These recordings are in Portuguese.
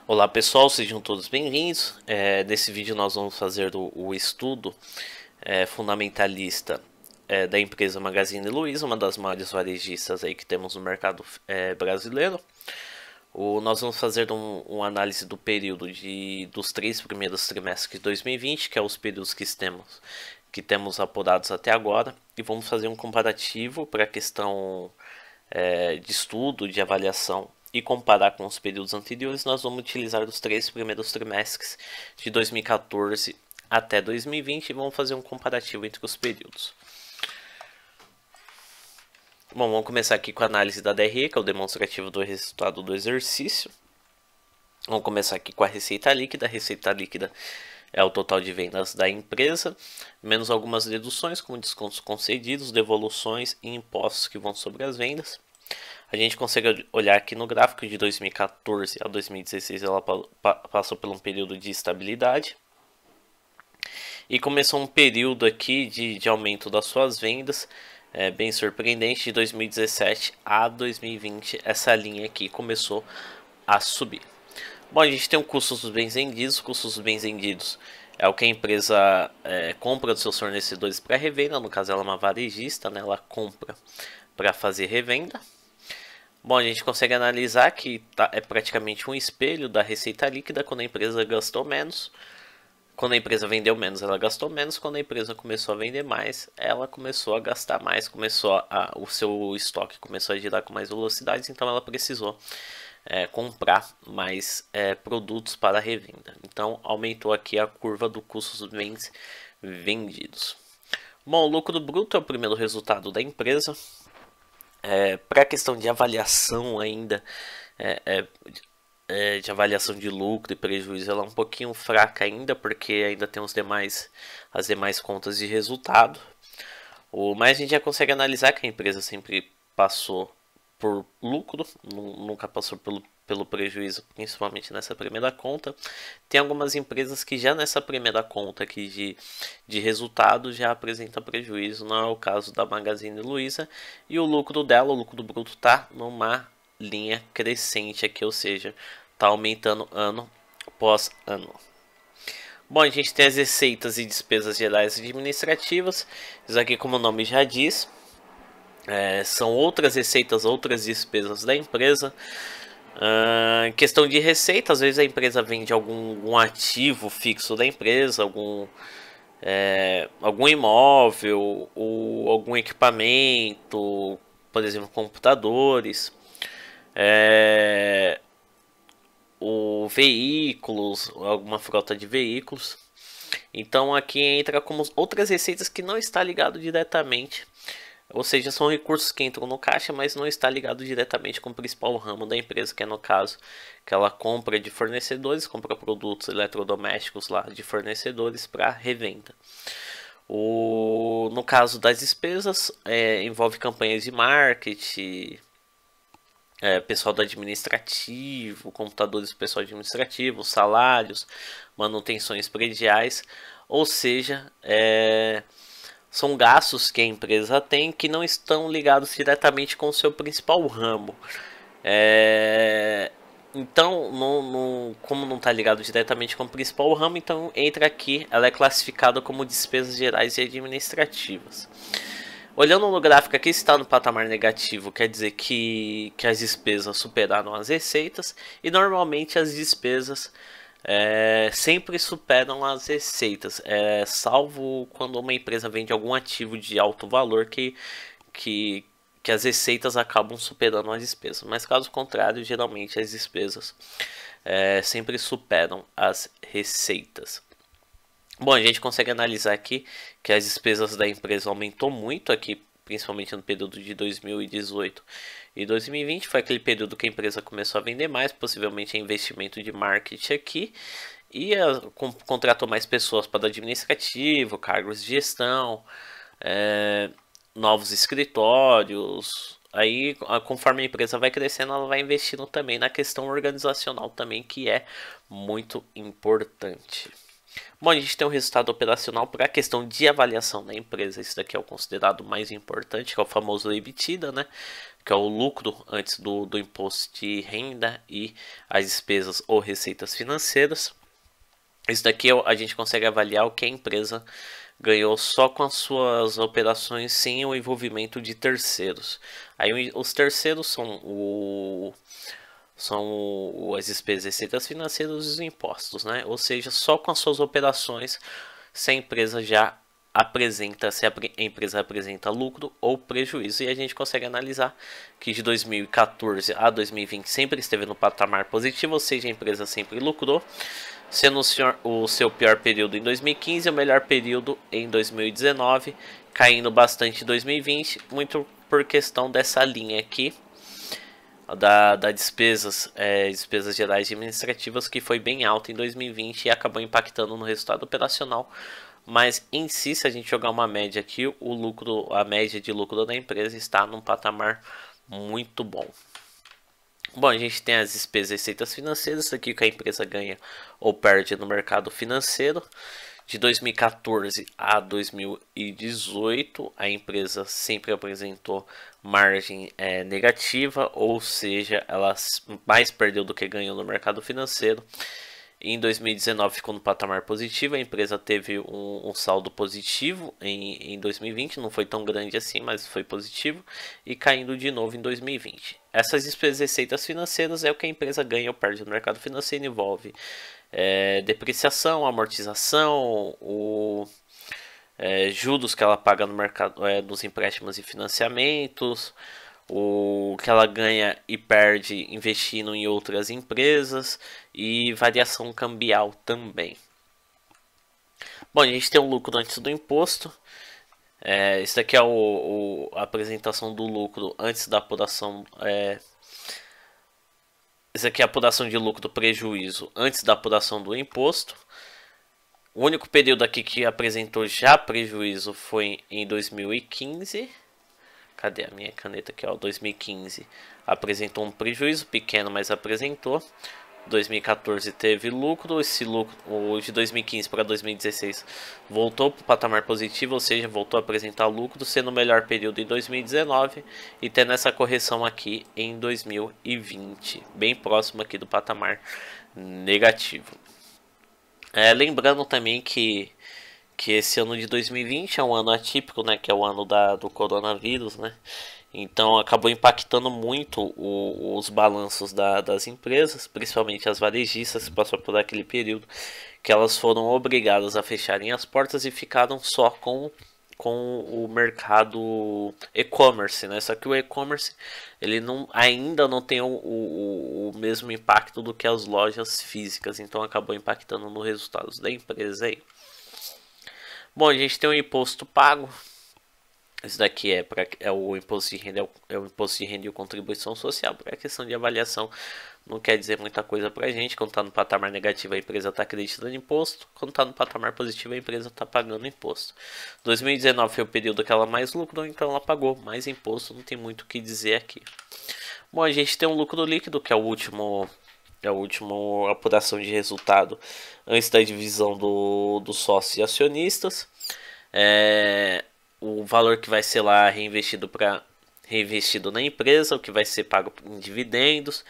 Olá pessoal, sejam todos bem-vindos. Nesse vídeo nós vamos fazer o estudo fundamentalista da empresa Magazine Luiza, uma das maiores varejistas aí que temos no mercado brasileiro. Nós vamos fazer uma análise do período dos 3 primeiros trimestres de 2020, que é os períodos que temos apurados até agora, e vamos fazer um comparativo para a questão de estudo, de avaliação e comparar com os períodos anteriores. Nós vamos utilizar os 3 primeiros trimestres de 2014 até 2020 e vamos fazer um comparativo entre os períodos. Bom, vamos começar aqui com a análise da DRE, que é o demonstrativo do resultado do exercício. Vamos começar aqui com a receita líquida. A receita líquida é o total de vendas da empresa, menos algumas deduções, como descontos concedidos, devoluções e impostos que vão sobre as vendas. A gente consegue olhar aqui no gráfico de 2014 a 2016, ela passou por um período de estabilidade. E começou um período aqui de aumento das suas vendas, bem surpreendente. De 2017 a 2020, essa linha aqui começou a subir. Bom, a gente tem o custo dos bens vendidos. Custos dos bens vendidos é o que a empresa compra dos seus fornecedores para revenda. No caso, ela é uma varejista, né? Ela compra para fazer revenda. Bom, a gente consegue analisar que é praticamente um espelho da receita líquida. Quando a empresa gastou menos, quando a empresa vendeu menos, ela gastou menos. Quando a empresa começou a vender mais, ela começou a gastar mais. O seu estoque começou a girar com mais velocidade, então ela precisou comprar mais produtos para revenda. Então aumentou aqui a curva do custo dos bens vendidos. Bom, o lucro bruto é o primeiro resultado da empresa. Para a questão de avaliação ainda, de avaliação de lucro e prejuízo, ela é um pouquinho fraca ainda, porque ainda tem as demais contas de resultado. Mas a gente já consegue analisar que a empresa sempre passou por lucro, nunca passou pelo prejuízo, principalmente nessa primeira conta. Tem algumas empresas que já nessa primeira conta aqui de resultado já apresenta prejuízo, não é o caso da Magazine Luiza. E o lucro dela, o lucro bruto, está numa linha crescente aqui, ou seja, está aumentando ano após ano. Bom, a gente tem as receitas e despesas gerais administrativas. Isso aqui, como o nome já diz, são outras receitas, outras despesas da empresa. Em questão de receita, às vezes a empresa vende algum ativo fixo da empresa, algum imóvel ou algum equipamento, por exemplo, computadores, veículos, alguma frota de veículos. Então aqui entra como outras receitas que não está ligado diretamente. Ou seja, são recursos que entram no caixa, mas não está ligado diretamente com o principal ramo da empresa, que é no caso que ela compra de fornecedores, compra produtos eletrodomésticos lá de fornecedores para revenda. No caso das despesas, envolve campanhas de marketing, pessoal do administrativo, computadores do pessoal administrativo, salários, manutenções prediais, ou seja, são gastos que a empresa tem que não estão ligados diretamente com o seu principal ramo. Então, como não está ligado diretamente com o principal ramo, então entra aqui, ela é classificada como despesas gerais e administrativas. Olhando no gráfico aqui, está no patamar negativo, quer dizer que as despesas superaram as receitas, e normalmente as despesas sempre superam as receitas, salvo quando uma empresa vende algum ativo de alto valor que as receitas acabam superando as despesas. Mas caso contrário, geralmente as despesas sempre superam as receitas. Bom, a gente consegue analisar aqui que as despesas da empresa aumentou muito aqui, principalmente no período de 2018 e 2020. Foi aquele período que a empresa começou a vender mais, possivelmente investimento de marketing aqui, e contratou mais pessoas para o administrativo, cargos de gestão, novos escritórios. Aí, conforme a empresa vai crescendo, ela vai investindo também na questão organizacional também, que é muito importante. Bom, a gente tem um resultado operacional para a questão de avaliação da empresa. Isso daqui é o considerado mais importante, que é o famoso EBITDA, né? que é o lucro antes do imposto de renda e as despesas ou receitas financeiras. Isso daqui a gente consegue avaliar o que a empresa ganhou só com as suas operações sem o envolvimento de terceiros. Aí os terceiros são as despesas, receitas financeiras e os impostos, né? Ou seja, só com as suas operações, se a empresa já apresenta, se a empresa apresenta lucro ou prejuízo, e a gente consegue analisar que de 2014 a 2020 sempre esteve no patamar positivo, ou seja, a empresa sempre lucrou, sendo o seu pior período em 2015 e o melhor período em 2019, caindo bastante em 2020, muito por questão dessa linha aqui da despesas gerais e administrativas, que foi bem alta em 2020 e acabou impactando no resultado operacional. Mas em si, se a gente jogar uma média aqui, a média de lucro da empresa está num patamar muito bom. Bom, a gente tem as despesas e receitas financeiras, aqui que a empresa ganha ou perde no mercado financeiro. De 2014 a 2018, a empresa sempre apresentou margem negativa, ou seja, ela mais perdeu do que ganhou no mercado financeiro. Em 2019 ficou no patamar positivo, a empresa teve um saldo positivo em 2020, não foi tão grande assim, mas foi positivo, e caindo de novo em 2020. Essas despesas e receitas financeiras é o que a empresa ganha ou perde no mercado financeiro, envolve depreciação, amortização, juros que ela paga no mercado dos empréstimos e financiamentos, o que ela ganha e perde investindo em outras empresas e variação cambial também. Bom, a gente tem o lucro antes do imposto. Isso aqui é a apresentação do lucro antes da apuração. Isso aqui é a apuração de lucro do prejuízo antes da apuração do imposto. O único período aqui que apresentou já prejuízo foi em 2015. Cadê a minha caneta aqui, ó? 2015 apresentou um prejuízo pequeno, mas apresentou. 2014 teve lucro, esse lucro de 2015 para 2016 voltou para o patamar positivo, ou seja, voltou a apresentar lucro, sendo o melhor período em 2019 e tendo essa correção aqui em 2020, bem próximo aqui do patamar negativo. Lembrando também que esse ano de 2020 é um ano atípico, né, que é o ano do coronavírus, né? Então acabou impactando muito os balanços das empresas, principalmente as varejistas, que passou por aquele período que elas foram obrigadas a fecharem as portas e ficaram só com o mercado e-commerce, né? Só que o e-commerce ele ainda não tem o mesmo impacto do que as lojas físicas, então acabou impactando nos resultados da empresa aí. Bom, a gente tem o imposto pago. Isso daqui é o imposto de renda, é o imposto de renda e contribuição social. Para a questão de avaliação não quer dizer muita coisa para a gente. Quando está no patamar negativo, a empresa está acreditando imposto. Quando está no patamar positivo, a empresa está pagando imposto. 2019 foi o período que ela mais lucrou, então ela pagou mais imposto. Não tem muito o que dizer aqui. Bom, a gente tem um lucro líquido, que é a última apuração de resultado antes da divisão dos sócios e acionistas. O valor que vai ser lá reinvestido na empresa, o que vai ser pago em dividendos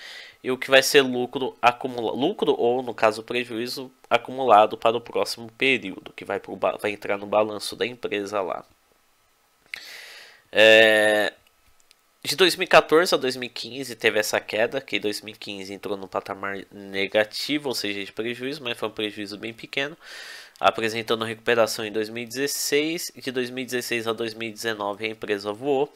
e o que vai ser lucro ou, no caso, prejuízo acumulado para o próximo período, que vai entrar no balanço da empresa lá. De 2014 a 2015 teve essa queda, que em 2015 entrou no patamar negativo, ou seja, de prejuízo, mas foi um prejuízo bem pequeno, apresentando recuperação em 2016. De 2016 a 2019 a empresa voou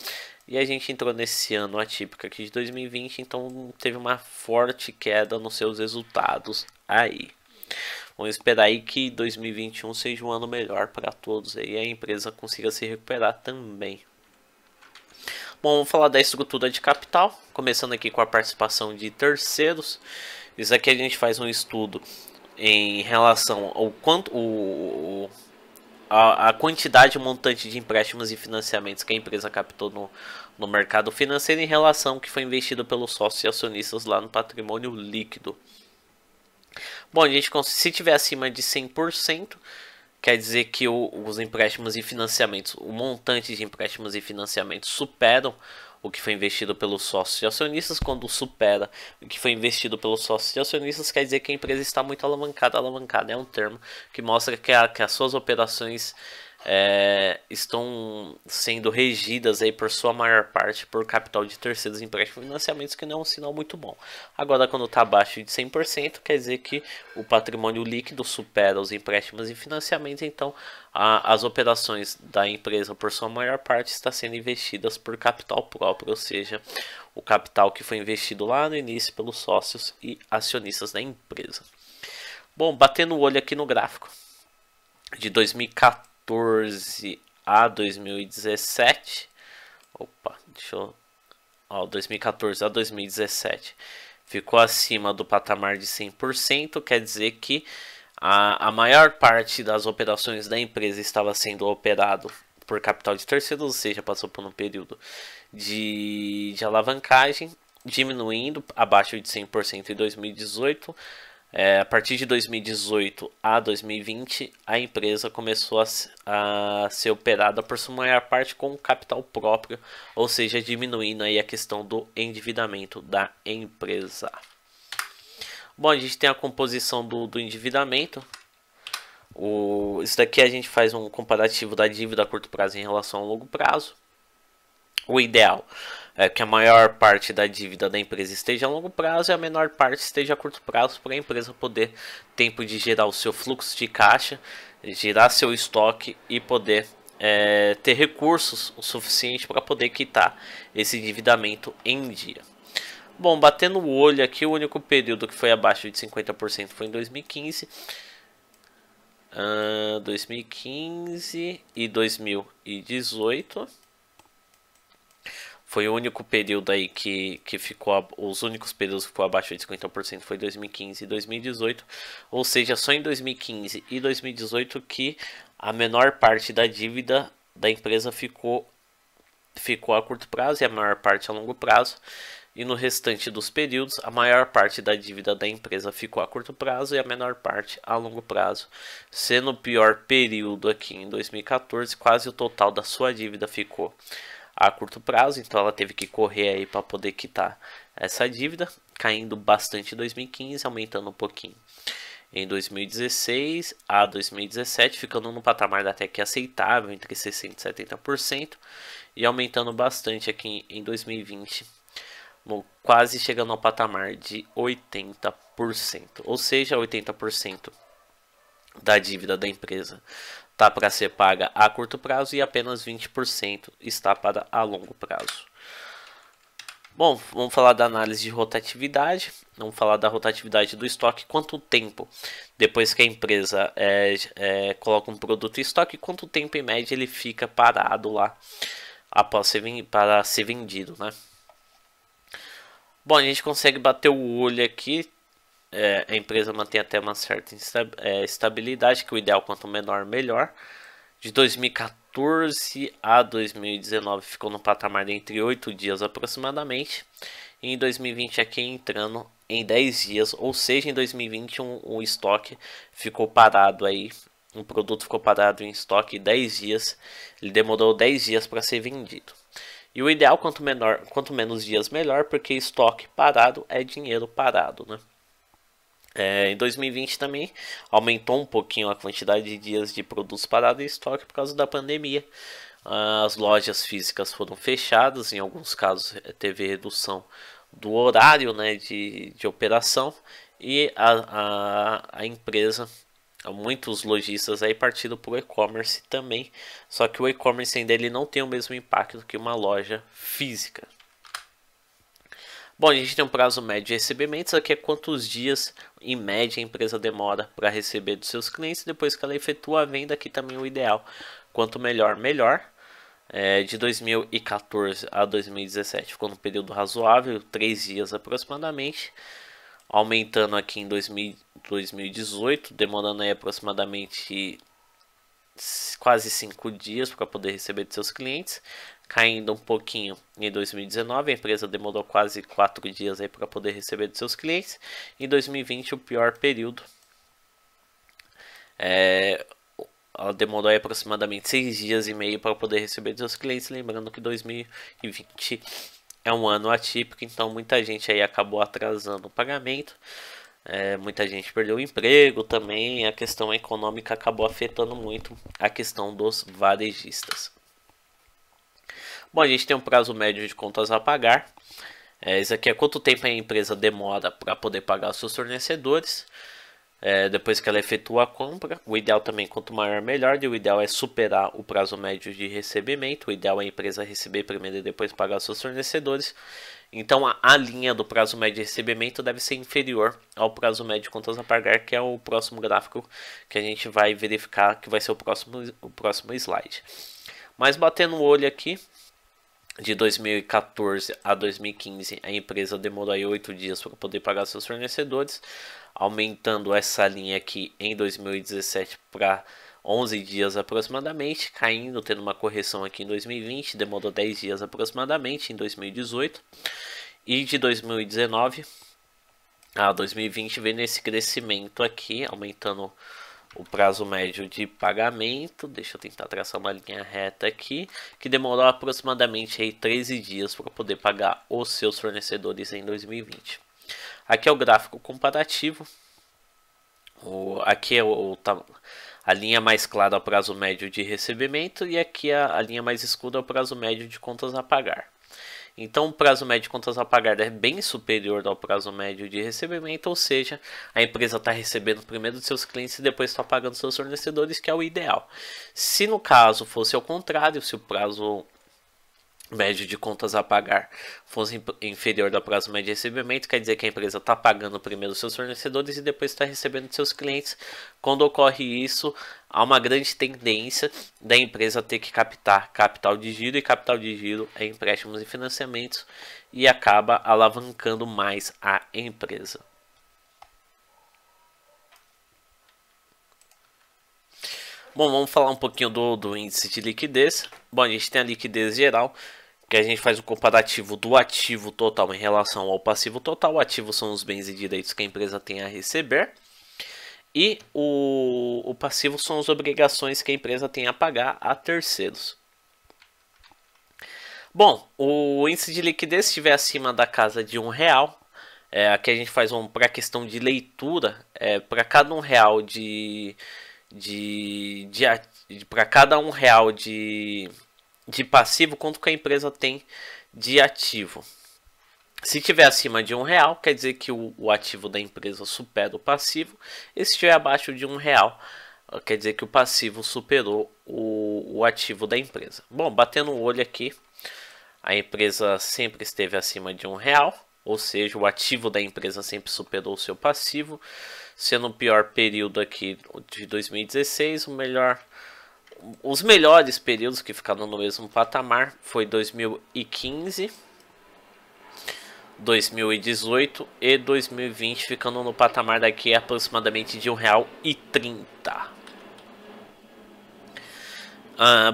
e a gente entrou nesse ano atípico aqui de 2020, então teve uma forte queda nos seus resultados aí. Vamos esperar aí que 2021 seja um ano melhor para todos e a empresa consiga se recuperar também. Bom, vamos falar da estrutura de capital, começando aqui com a participação de terceiros. Isso aqui a gente faz um estudo em relação ao quanto a quantidade montante de empréstimos e financiamentos que a empresa captou no mercado financeiro em relação ao que foi investido pelos sócios e acionistas lá no patrimônio líquido. Bom, a gente, se tiver acima de 100%, quer dizer que os empréstimos e financiamentos, o montante de empréstimos e financiamentos superam o que foi investido pelos sócios e acionistas. Quando supera o que foi investido pelos sócios e acionistas, quer dizer que a empresa está muito alavancada. Alavancada é um termo que mostra que as suas operações estão sendo regidas aí por sua maior parte por capital de terceiros, empréstimos e financiamentos, que não é um sinal muito bom. Agora, quando está abaixo de 100%, quer dizer que o patrimônio líquido supera os empréstimos e financiamentos, então as operações da empresa, por sua maior parte, está sendo investidas por capital próprio, ou seja, o capital que foi investido lá no início pelos sócios e acionistas da empresa. Bom, batendo o olho aqui no gráfico de 2014 a 2017. Opa, deixa eu... 2014 a 2017 ficou acima do patamar de 100%, quer dizer que a maior parte das operações da empresa estava sendo operado por capital de terceiros, ou seja, passou por um período de alavancagem, diminuindo abaixo de 100% em 2018. A partir de 2018 a 2020, a empresa começou a ser operada por sua maior parte com capital próprio, ou seja, diminuindo aí a questão do endividamento da empresa. Bom, a gente tem a composição do endividamento. Isso daqui a gente faz um comparativo da dívida a curto prazo em relação ao longo prazo. O ideal é que a maior parte da dívida da empresa esteja a longo prazo e a menor parte esteja a curto prazo, para a empresa poder tempo de gerar o seu fluxo de caixa, gerar seu estoque e poder ter recursos o suficiente para poder quitar esse endividamento em dia. Bom, batendo o olho aqui, o único período que foi abaixo de 50% foi em 2015. 2015 e 2018. Foi o único período aí que ficou, os únicos períodos que ficou abaixo de 50% foi 2015 e 2018, ou seja, só em 2015 e 2018 que a menor parte da dívida da empresa ficou a curto prazo e a maior parte a longo prazo, e no restante dos períodos a maior parte da dívida da empresa ficou a curto prazo e a menor parte a longo prazo, sendo o pior período aqui em 2014, quase o total da sua dívida ficou a curto prazo, então ela teve que correr aí para poder quitar essa dívida, caindo bastante em 2015, aumentando um pouquinho em 2016 a 2017, ficando no patamar até que aceitável, entre 60% e 70%, e aumentando bastante aqui em 2020, quase chegando ao patamar de 80%, ou seja, 80% da dívida da empresa está para ser paga a curto prazo e apenas 20% está para a longo prazo. Bom, vamos falar da análise de rotatividade, vamos falar da rotatividade do estoque, quanto tempo depois que a empresa coloca um produto em estoque, quanto tempo em média ele fica parado lá após para ser vendido, né? Bom, a gente consegue bater o olho aqui. A empresa mantém até uma certa estabilidade, que o ideal quanto menor, melhor. De 2014 a 2019 ficou no patamar de entre 8 dias aproximadamente. E em 2020 aqui entrando em 10 dias, ou seja, em 2020 um estoque ficou parado aí. Um produto ficou parado em estoque 10 dias. Ele demorou 10 dias para ser vendido. E o ideal quanto menos dias melhor, porque estoque parado é dinheiro parado, né? Em 2020 também aumentou um pouquinho a quantidade de dias de produtos parados em estoque por causa da pandemia. As lojas físicas foram fechadas, em alguns casos teve redução do horário, né, de operação, e a empresa, muitos lojistas aí partiram para o e-commerce também, só que o e-commerce ainda ele não tem o mesmo impacto que uma loja física. Bom, a gente tem um prazo médio de recebimentos, aqui é quantos dias em média a empresa demora para receber dos seus clientes depois que ela efetua a venda, aqui também o ideal, quanto melhor, melhor. De 2014 a 2017 ficou num período razoável, 3 dias aproximadamente, aumentando aqui em 2018, demorando aí aproximadamente quase 5 dias para poder receber de seus clientes, caindo um pouquinho em 2019, a empresa demorou quase 4 dias aí para poder receber de seus clientes. Em 2020, o pior período, ela demorou aí aproximadamente 6 dias e meio para poder receber dos seus clientes, lembrando que 2020 é um ano atípico, então muita gente aí acabou atrasando o pagamento. Muita gente perdeu o emprego também, a questão econômica acabou afetando muito a questão dos varejistas. Bom, a gente tem um prazo médio de contas a pagar. Isso aqui é quanto tempo a empresa demora para poder pagar os seus fornecedores. Depois que ela efetua a compra, o ideal também, quanto maior melhor, o ideal é superar o prazo médio de recebimento, o ideal é a empresa receber primeiro e depois pagar seus fornecedores. Então a linha do prazo médio de recebimento deve ser inferior ao prazo médio de contas a pagar, que é o próximo gráfico que a gente vai verificar, que vai ser o próximo slide. Mas batendo o olho aqui, de 2014 a 2015, a empresa demorou aí 8 dias para poder pagar seus fornecedores, aumentando essa linha aqui em 2017 para 11 dias aproximadamente, caindo, tendo uma correção aqui em 2020, demorou 10 dias aproximadamente em 2018, e de 2019 a 2020 vem nesse crescimento aqui, aumentando o prazo médio de pagamento. Deixa eu tentar traçar uma linha reta aqui, que demorou aproximadamente aí 13 dias para poder pagar os seus fornecedores em 2020. Aqui é o gráfico comparativo. Aqui é a linha mais clara é o prazo médio de recebimento, e aqui a linha mais escura é o prazo médio de contas a pagar. Então o prazo médio de contas a pagar é bem superior ao prazo médio de recebimento, ou seja, a empresa está recebendo primeiro dos seus clientes e depois está pagando seus fornecedores, que é o ideal. Se no caso fosse ao contrário, se o prazo médio de contas a pagar fosse inferior ao prazo médio de recebimento, quer dizer que a empresa está pagando primeiro os seus fornecedores e depois está recebendo seus clientes. Quando ocorre isso, há uma grande tendência da empresa ter que captar capital de giro, e capital de giro é empréstimos e financiamentos, e acaba alavancando mais a empresa. Bom, vamos falar um pouquinho do índice de liquidez. Bom, a gente tem a liquidez geral, que a gente faz o comparativo do ativo total em relação ao passivo total. O ativo são os bens e direitos que a empresa tem a receber, e o passivo são as obrigações que a empresa tem a pagar a terceiros. Bom, o índice de liquidez, se estiver acima da casa de R$1, aqui a gente faz para a questão de leitura, para cada R$1 para cada R$1 de passivo, quanto que a empresa tem de ativo. Se estiver acima de R$1, quer dizer que o ativo da empresa supera o passivo, e se estiver abaixo de R$1, quer dizer que o passivo superou o ativo da empresa. Bom, batendo o olho aqui, a empresa sempre esteve acima de R$1, ou seja, o ativo da empresa sempre superou o seu passivo, sendo o pior período aqui de 2016, os melhores períodos que ficaram no mesmo patamar foi 2015, 2018 e 2020, ficando no patamar daqui aproximadamente de R$1,30.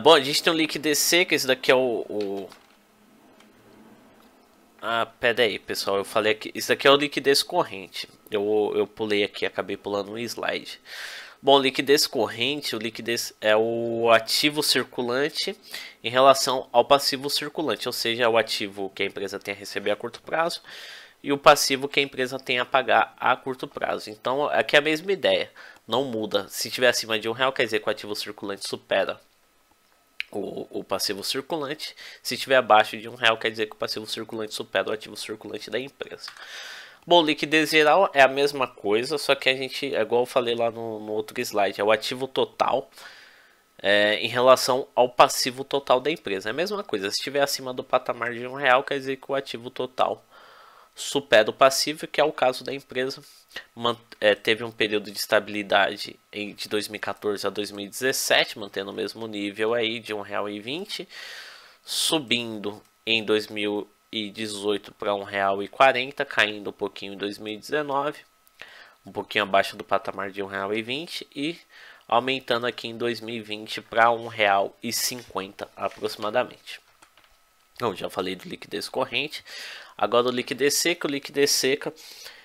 Bom, a gente tem o liquidez seca, esse daqui é pera aí, pessoal, eu falei que isso daqui é o liquidez corrente. Eu pulei aqui, acabei pulando um slide. Bom, liquidez corrente, o liquidez é o ativo circulante em relação ao passivo circulante, ou seja, o ativo que a empresa tem a receber a curto prazo e o passivo que a empresa tem a pagar a curto prazo. Então, aqui é a mesma ideia, não muda. Se estiver acima de R$1, quer dizer que o ativo circulante supera o passivo circulante. Se estiver abaixo de R$1, quer dizer que o passivo circulante supera o ativo circulante da empresa. Bom, liquidez geral é a mesma coisa, só que a gente, igual eu falei lá no outro slide, é o ativo total em relação ao passivo total da empresa. É a mesma coisa, se estiver acima do patamar de R$1, quer dizer que o ativo total supera o passivo, que é o caso da empresa. Teve um período de estabilidade de 2014 a 2017, mantendo o mesmo nível aí de R$1,20, subindo em 2018 para R$1,40, caindo um pouquinho em 2019, um pouquinho abaixo do patamar de R$1,20 e aumentando aqui em 2020 para R$1,50 aproximadamente. Eu já falei do liquidez corrente, agora o liquidez seca. O liquidez seca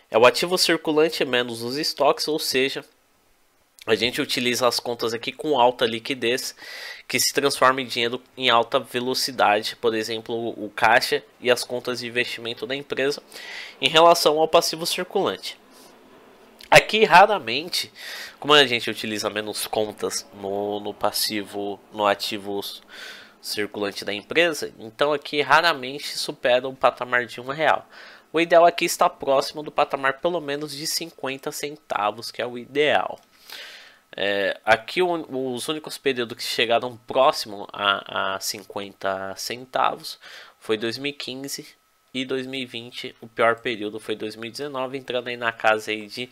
é o ativo circulante menos os estoques, ou seja, A gente utiliza as contas aqui com alta liquidez, que se transforma em dinheiro em alta velocidade, por exemplo, o caixa e as contas de investimento da empresa em relação ao passivo circulante. Aqui raramente, como a gente utiliza menos contas no passivo, no ativo circulante da empresa, então aqui raramente supera o patamar de R$1. O ideal aqui está próximo do patamar pelo menos de 50 centavos, que é o ideal. Aqui os únicos períodos que chegaram próximo a 50 centavos foi 2015 e 2020. O pior período foi 2019, entrando aí na casa aí de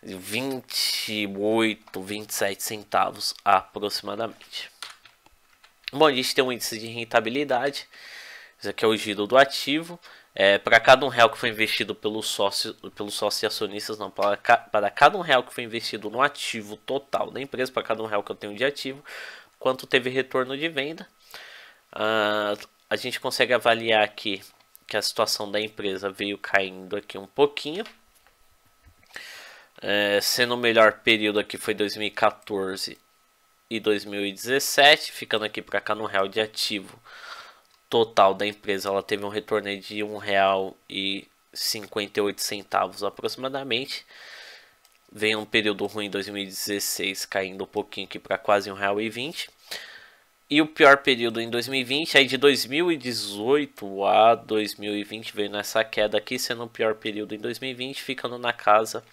28, 27 centavos aproximadamente. Bom, a gente tem um índice de rentabilidade. Isso aqui é o giro do ativo. Para cada R$1 que foi investido pelos sócios e acionistas, não, para cada R$1 que foi investido no ativo total da empresa, para cada R$1 que eu tenho de ativo, quanto teve retorno de venda. A gente consegue avaliar aqui que a situação da empresa veio caindo aqui um pouquinho. Sendo o melhor período aqui foi 2014 e 2017, ficando aqui para cada R$1 de ativo total da empresa, ela teve um retorno de R$1,58 aproximadamente. Vem um período ruim em 2016, caindo um pouquinho aqui para quase R$1,20. E o pior período em 2020, aí de 2018 a 2020 veio nessa queda aqui, sendo o pior período em 2020, ficando na casa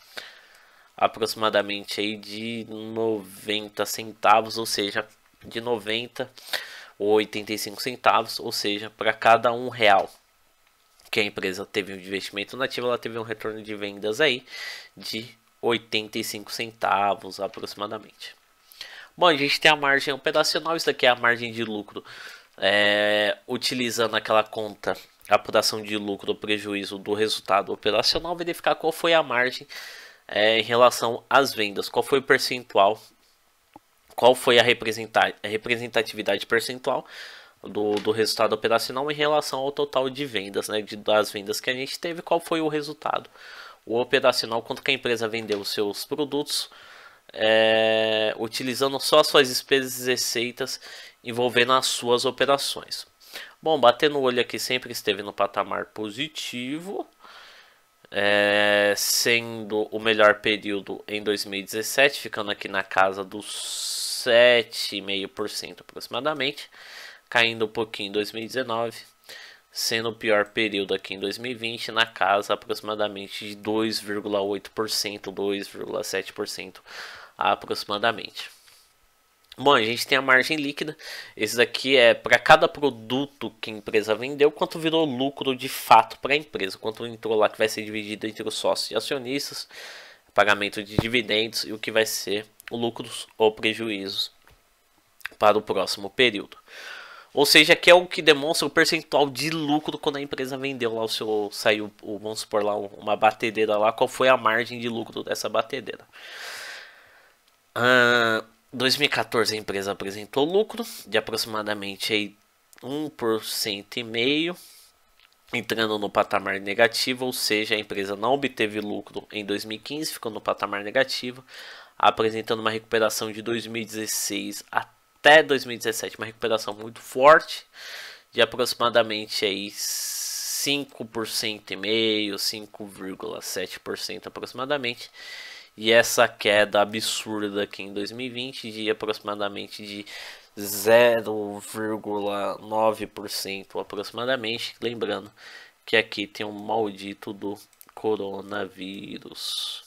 aproximadamente aí de 90 centavos, ou seja, de 90 ou 85 centavos, ou seja, para cada R$1 que a empresa teve um investimento nativo, ela teve um retorno de vendas aí de 85 centavos aproximadamente. Bom, a gente tem a margem operacional, isso aqui é a margem de lucro, utilizando aquela conta apuração de lucro ou prejuízo do resultado operacional, verificar qual foi a margem em relação às vendas, qual foi o percentual, qual foi a representatividade percentual do resultado operacional em relação ao total de vendas, né, das vendas que a gente teve, qual foi o resultado, o operacional, quanto que a empresa vendeu os seus produtos, utilizando só suas despesas e receitas envolvendo as suas operações. Bom, batendo o olho aqui sempre esteve no patamar positivo, sendo o melhor período em 2017, ficando aqui na casa dos 7,5% aproximadamente, caindo um pouquinho em 2019, sendo o pior período aqui em 2020 na casa aproximadamente de 2,8%, 2,7% aproximadamente. Bom, a gente tem a margem líquida. Esse daqui é para cada produto que a empresa vendeu, quanto virou lucro de fato para a empresa, quanto entrou lá que vai ser dividido entre os sócios e acionistas, pagamento de dividendos e o que vai ser o lucros ou prejuízos para o próximo período. Ou seja, aqui é o que demonstra o percentual de lucro quando a empresa vendeu lá saiu, vamos supor lá, uma batedeira lá, qual foi a margem de lucro dessa batedeira. 2014 a empresa apresentou lucro de aproximadamente aí 1,5%, entrando no patamar negativo, ou seja, a empresa não obteve lucro em 2015, ficou no patamar negativo, apresentando uma recuperação de 2016 até 2017, uma recuperação muito forte, de aproximadamente aí 5,5%, 5,7% aproximadamente. E essa queda absurda aqui em 2020 de aproximadamente de 0,9% aproximadamente. Lembrando que aqui tem um maldito do coronavírus.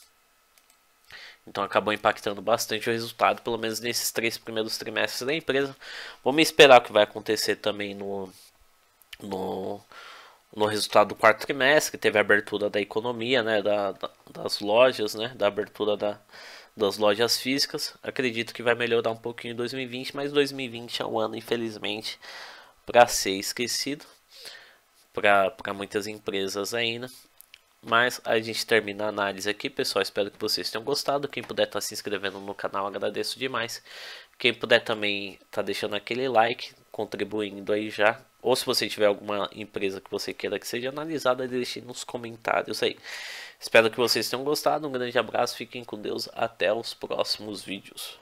Então acabou impactando bastante o resultado, pelo menos nesses 3 primeiros trimestres da empresa. Vamos esperar o que vai acontecer também no resultado do quarto trimestre, que teve a abertura da economia, né, das lojas, né, da abertura das lojas físicas. Acredito que vai melhorar um pouquinho em 2020, mas 2020 é um ano, infelizmente, para ser esquecido para muitas empresas ainda. Mas a gente termina a análise aqui, pessoal. Espero que vocês tenham gostado. Quem puder estar se inscrevendo no canal, agradeço demais. Quem puder também tá deixando aquele like, contribuindo aí já. Ou se você tiver alguma empresa que você queira que seja analisada, deixe nos comentários aí. Espero que vocês tenham gostado. Um grande abraço, fiquem com Deus. Até os próximos vídeos.